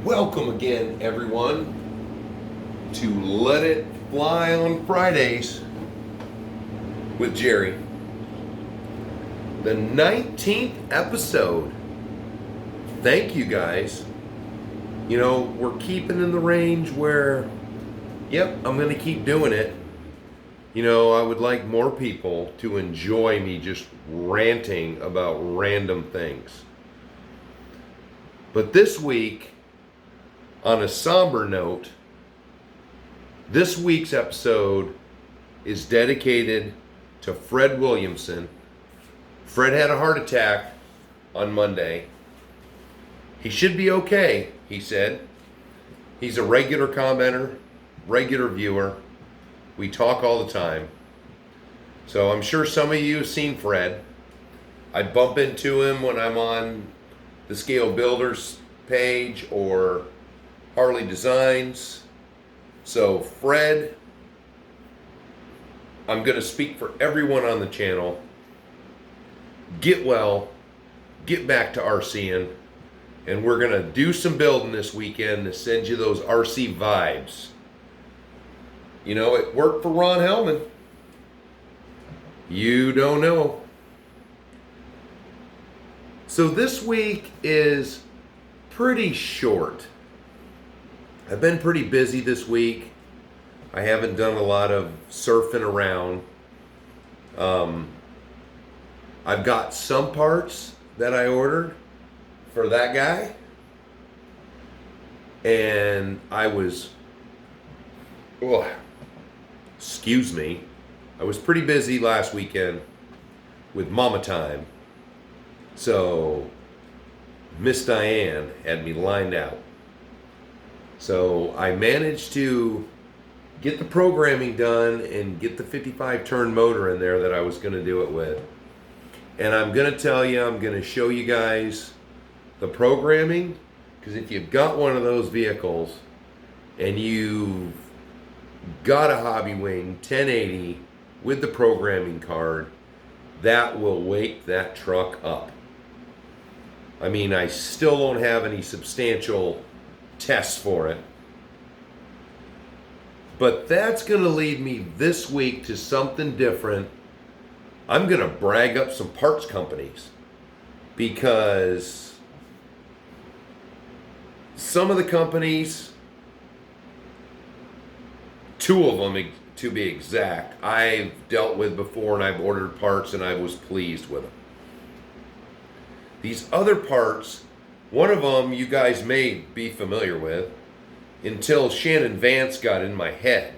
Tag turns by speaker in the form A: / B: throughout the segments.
A: Welcome again, everyone, to Let It Fly on Fridays with Gerry. The 19th episode. Thank you guys. You know, we're keeping in the range where, yep, I'm going to keep doing it. You know, I would like more people to enjoy me just ranting about random things. But this week, on a somber note, this week's episode is dedicated to Fred Williamson. Fred had a heart attack on Monday. He should be okay, he said. He's a regular commenter, regular viewer. We talk all the time. So I'm sure some of you have seen Fred. I bump into him when I'm on the Scale Builders page or Harley Designs. So Fred, I'm going to speak for everyone on the channel. Get well, get back to RCing, and we're going to do some building this weekend to send you those RC vibes. You know, it worked for Ron Hellman. You don't know. So this week is pretty short. I've been pretty busy this week. I haven't done a lot of surfing around. I've got some parts that I ordered for that guy. And I was, excuse me, I was pretty busy last weekend with mama time. So Miss Diane had me lined out. So I managed to get the programming done and get the 55 turn motor in there that I was going to do it with. And I'm going to tell you, I'm going to show you guys the programming, because if you've got one of those vehicles and you've got a Hobby Wing 1080 with the programming card, that will wake that truck up. I mean, I still don't have any substantial tests for it. But that's going to lead me this week to something different. I'm going to brag up some parts companies, because some of the companies, two of them to be exact, I've dealt with before and I've ordered parts and I was pleased with them. These other parts, one of them you guys may be familiar with, until Shannon Vance got in my head.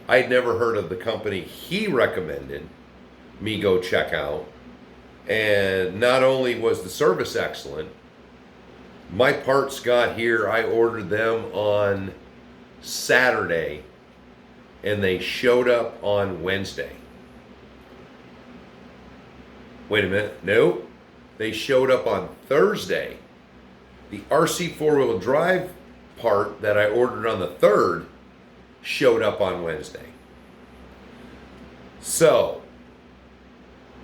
A: I'd never heard of the company he recommended me go check out. And not only was the service excellent, my parts got here, I ordered them on Saturday, and they showed up on Wednesday. Wait a minute, no, they showed up on Thursday. The RC four-wheel drive part that I ordered on the 3rd showed up on Wednesday. So,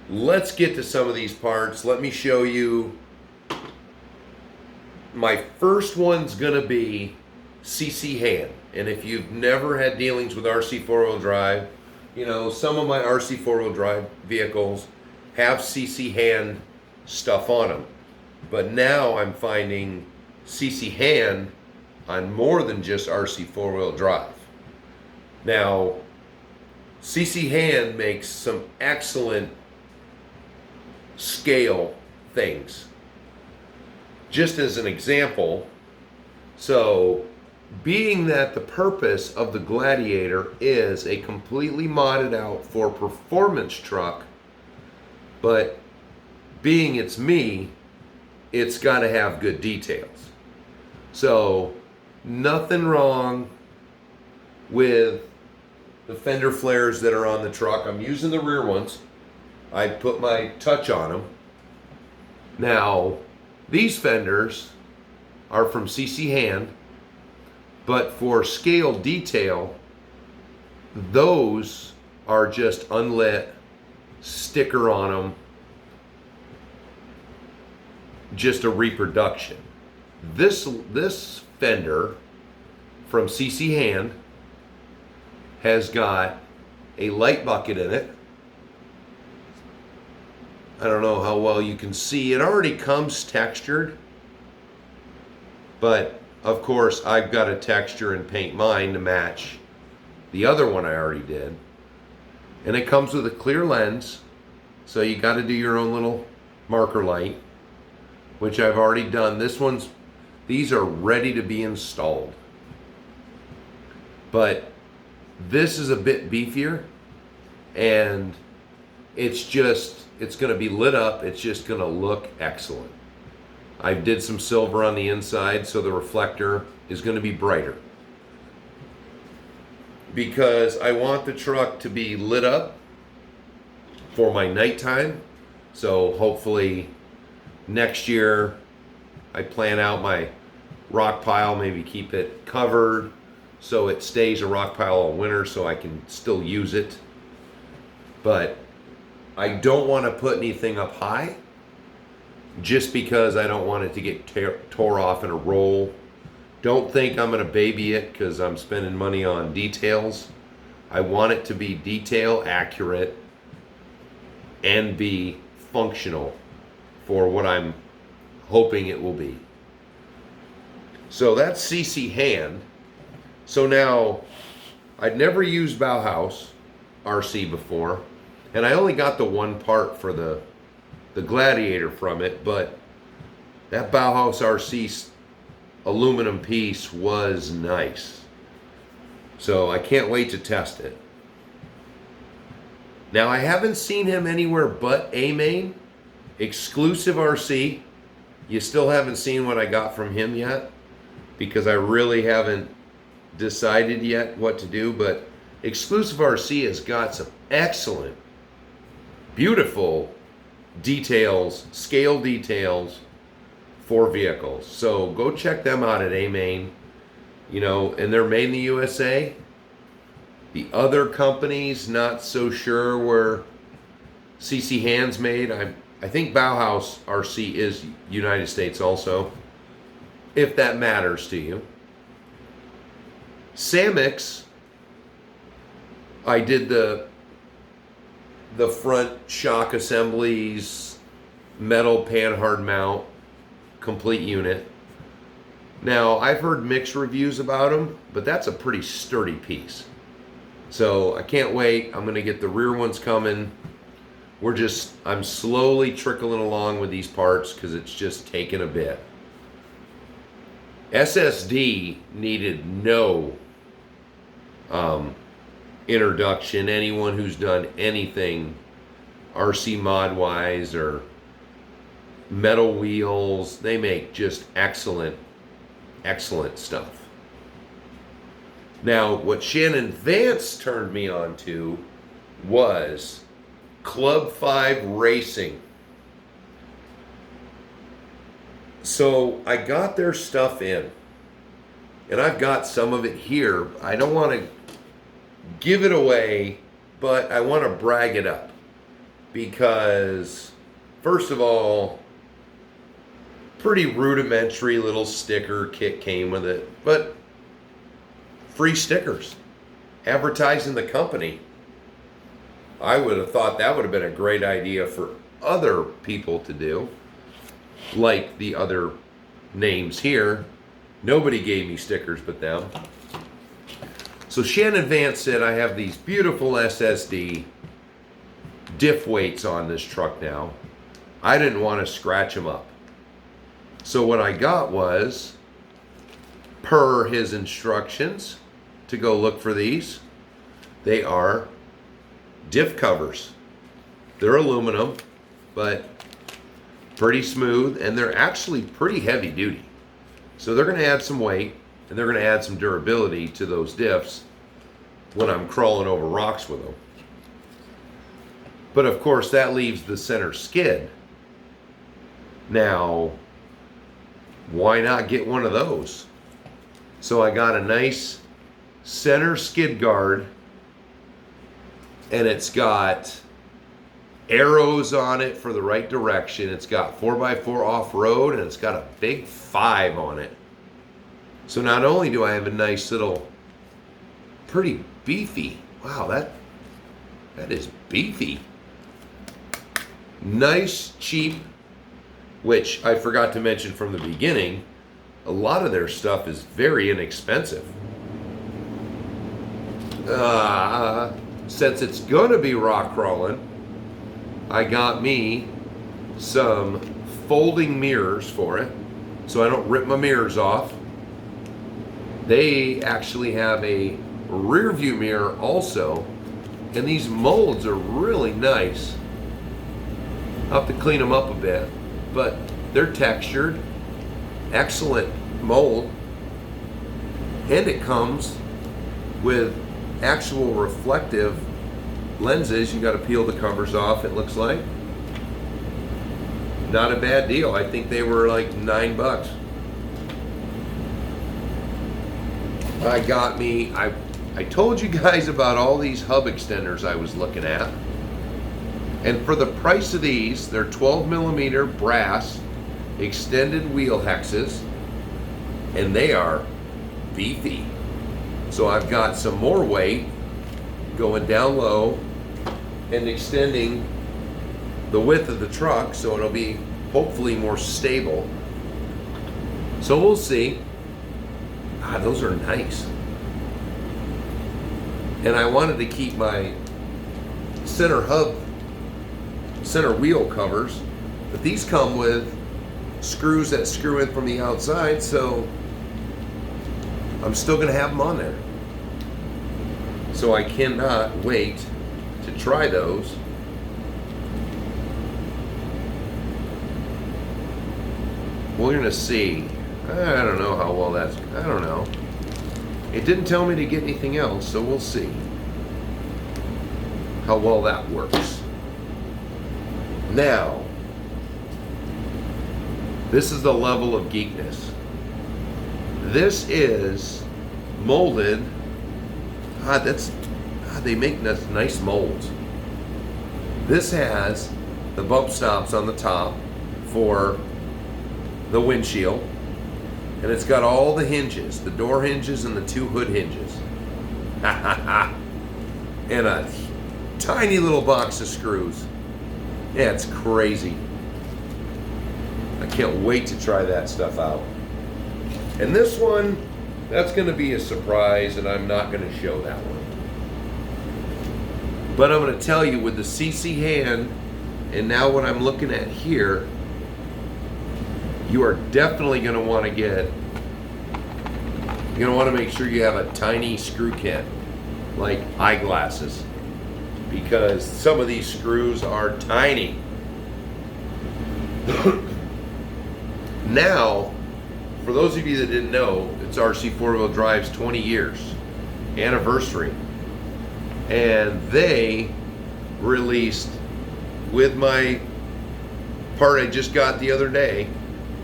A: let's get to some of these parts. Let me show you. My first one's going to be CC Hand. And if you've never had dealings with RC four-wheel drive, you know, some of my RC four-wheel drive vehicles have CC Hand stuff on them. But now I'm finding CC Hand on more than just RC four-wheel drive. Now, CC Hand makes some excellent scale things. Just as an example, so being that the purpose of the Gladiator is a completely modded out for performance truck, but being it's me, it's got to have good details. So nothing wrong with the fender flares that are on the truck. I'm using the rear ones. I put my touch on them. Now, these fenders are from CC Hand, but for scale detail, those are just unlit, sticker on them, just a reproduction. This fender from CC Hand has got a light bucket in it. I don't know how well you can see. It already comes textured, but of course I've got to texture and paint mine to match the other one I already did. And it comes with a clear lens, so you got to do your own little marker light, which I've already done. These are ready to be installed. But this is a bit beefier, and it's going to be lit up. It's just going to look excellent. I did some silver on the inside, so the reflector is going to be brighter, because I want the truck to be lit up for my nighttime. So hopefully next year I plan out my rock pile, maybe keep it covered so it stays a rock pile all winter so I can still use it. But I don't want to put anything up high, just because I don't want it to get tore off in a roll. Don't think I'm going to baby it because I'm spending money on details. I want it to be detail accurate and be functional for what I'm hoping it will be. So that's CC Hand. So now, I'd never used Bauhaus RC before, and I only got the one part for the Gladiator from it, but that Bauhaus RC aluminum piece was nice. So I can't wait to test it. Now, I haven't seen him anywhere but A-Main. Exclusive RC. You still haven't seen what I got from him yet, because I really haven't decided yet what to do. But Exclusive RC has got some excellent, beautiful details, scale details for vehicles. So go check them out at A-Main. And they're made in the USA. The other companies, not so sure where CC Hand's made. I think Bauhaus RC is United States also, if that matters to you. Samix, I did the front shock assemblies, metal panhard mount, complete unit. Now, I've heard mixed reviews about them, but that's a pretty sturdy piece. So I can't wait. I'm going to get the rear ones coming. I'm slowly trickling along with these parts because it's just taking a bit. SSD needed no introduction. Anyone who's done anything RC mod wise or metal wheels, they make just excellent stuff. Now, what Shannon Vance turned me on to was Club 5 Racing. So I got their stuff in, and I've got some of it here. I don't want to give it away, but I want to brag it up, because first of all, pretty rudimentary little sticker kit came with it, but free stickers advertising the company. I would have thought that would have been a great idea for other people to do, like the other names here. Nobody gave me stickers but them. So Shannon Vance said, I have these beautiful SSD diff weights on this truck now. I didn't want to scratch them up. So what I got was, per his instructions, to go look for these. They are diff covers. They're aluminum, but pretty smooth, and they're actually pretty heavy duty. So they're going to add some weight, and they're going to add some durability to those diffs when I'm crawling over rocks with them. But of course, that leaves the center skid. Now, why not get one of those? So I got a nice center skid guard, and it's got arrows on it for the right direction. It's got 4x4 off-road, and it's got a big 5 on it. So not only do I have a nice little, pretty beefy, wow, that is beefy. Nice, cheap, which I forgot to mention from the beginning, a lot of their stuff is very inexpensive. Since it's gonna be rock crawling, I got me some folding mirrors for it, so I don't rip my mirrors off. They actually have a rear view mirror also, and these molds are really nice. I'll have to clean them up a bit, but they're textured, excellent mold, and it comes with actual reflective lenses. You got to peel the covers off, it looks like. Not a bad deal. I think they were like $9. I told you guys about all these hub extenders I was looking at. And for the price of these, they're 12mm brass extended wheel hexes, and they are beefy. So I've got some more weight going down low and extending the width of the truck, so it'll be hopefully more stable. So we'll see. Those are nice. And I wanted to keep my center wheel covers, but these come with screws that screw in from the outside, so I'm still going to have them on there. So I cannot wait to try those. We're going to see. I don't know how well that's, I don't know. It didn't tell me to get anything else, so we'll see how well that works. Now, this is the level of geekness. This is molded. They make nice molds. This has the bump stops on the top for the windshield, and it's got all the hinges, the door hinges and the 2 hood hinges. And a tiny little box of screws. Yeah, it's crazy. I can't wait to try that stuff out. And this one, that's going to be a surprise, and I'm not going to show that one. But I'm going to tell you, with the CC hand, and now what I'm looking at here, you are definitely going to want to get, you're going to want to make sure you have a tiny screw kit, like eyeglasses, because some of these screws are tiny. Now, for those of you that didn't know, it's RC 4-Wheel Drive's 20 years anniversary. And they released, with my part I just got the other day,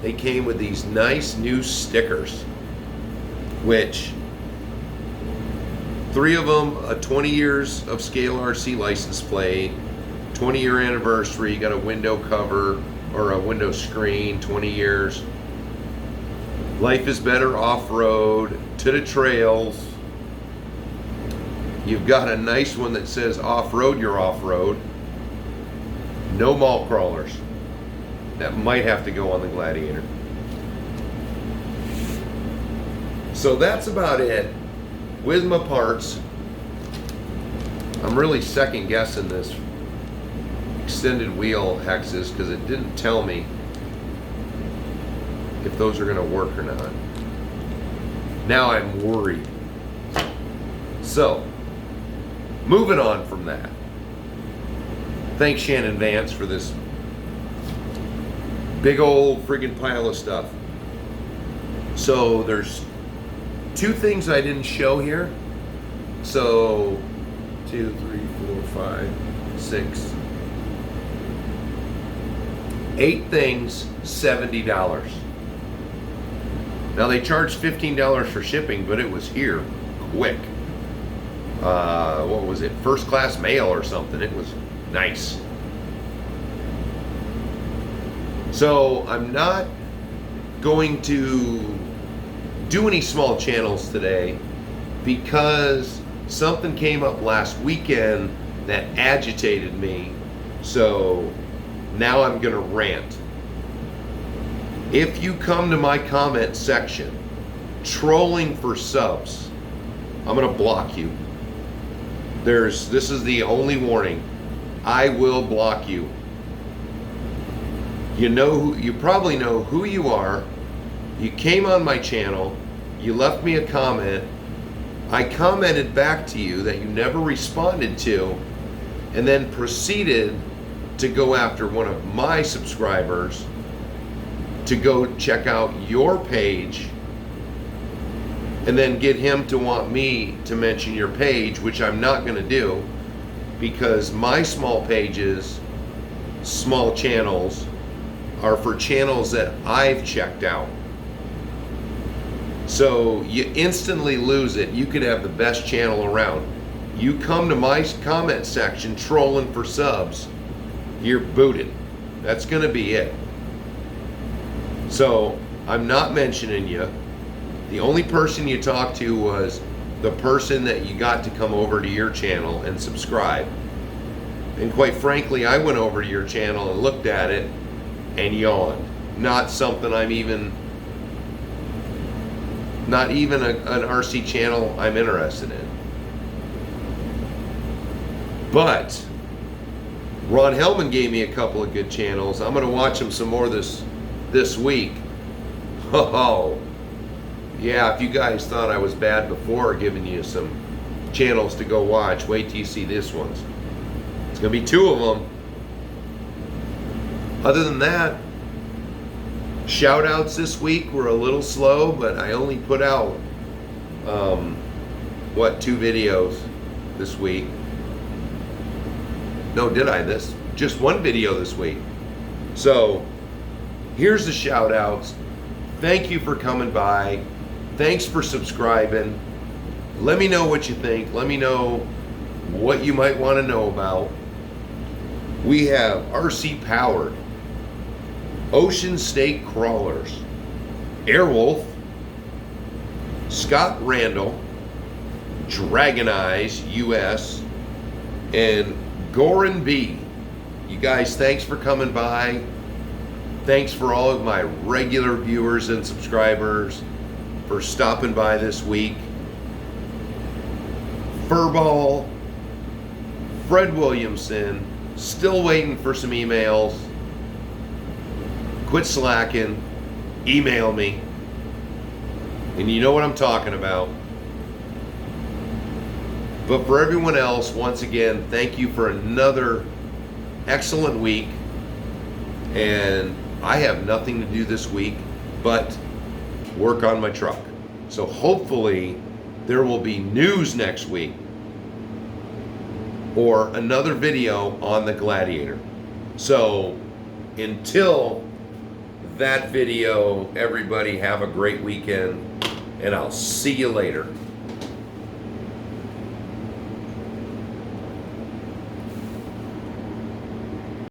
A: they came with these nice new stickers, which 3 of them, a 20 years of Scale RC license plate, 20-year anniversary, you got a window cover or a window screen, 20 years. Life is better off-road, to the trails. You've got a nice one that says off-road, you're off-road. No malt crawlers. That might have to go on the Gladiator. So that's about it with my parts. I'm really second guessing this extended wheel hexes because it didn't tell me if those are going to work or not. Now I'm worried. So, moving on from that. Thanks Shannon Vance for this big old friggin' pile of stuff. So there's 2 things I didn't show here. So 2, 3, 4, 5, 6, 8 things, $70. Now they charged $15 for shipping, but it was here quick. What was it? First class mail or something. It was nice. So I'm not going to do any small channels today because something came up last weekend that agitated me. So now I'm going to rant. If you come to my comment section trolling for subs, I'm going to block you. This is the only warning. I will block you. You probably know who you are. You came on my channel, you left me a comment. I commented back to you that you never responded to, and then proceeded to go after one of my subscribers to go check out your page and then get him to want me to mention your page, which I'm not going to do because my small pages, small channels, are for channels that I've checked out. So you instantly lose it. You could have the best channel around. You come to my comment section trolling for subs, you're booted. That's going to be it. So I'm not mentioning you. The only person you talked to was the person that you got to come over to your channel and subscribe. And quite frankly, I went over to your channel and looked at it and yawned. Not something not even an RC channel I'm interested in. But Ron Hellman gave me a couple of good channels. I'm going to watch them some more this week. Oh, yeah, if you guys thought I was bad before giving you some channels to go watch, wait till you see this one. It's going to be 2 of them. Other than that, shout outs this week were a little slow, but I only put out 2 videos this week. No, did I? Just 1 video this week. So here's the shout outs. Thank you for coming by. Thanks for subscribing. Let me know what you think. Let me know what you might want to know about. We have RC powered Ocean State Crawlers, Airwolf, Scott Randall, Dragon Eyes US, and Goran B. You guys, thanks for coming by. Thanks for all of my regular viewers and subscribers for stopping by this week. Furball, Fred Williamson, still waiting for some emails. Quit slacking. Email me. And you know what I'm talking about. But for everyone else, once again, thank you for another excellent week. And I have nothing to do this week but work on my truck. So hopefully there will be news next week or another video on the Gladiator. So until that video, everybody have a great weekend, and I'll see you later.